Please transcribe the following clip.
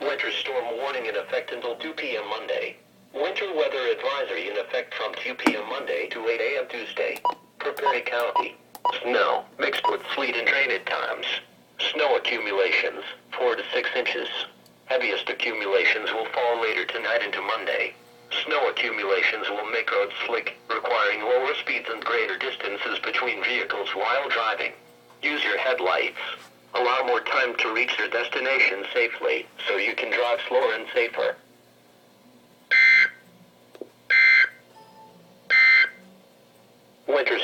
Winter storm warning in effect until 2 p.m. Monday. Winter weather advisory in effect from 2 p.m. Monday to 8 a.m. Tuesday. Prairie County. Snow, mixed with sleet and rain at times. Snow accumulations, 4 to 6 inches. Heaviest accumulations will fall later tonight into Monday. Snow accumulations will make roads slick, requiring lower speeds and greater distances between vehicles while driving. Use your headlights. Allow more time to reach your destination safely, so you can drive slower and safer. Winter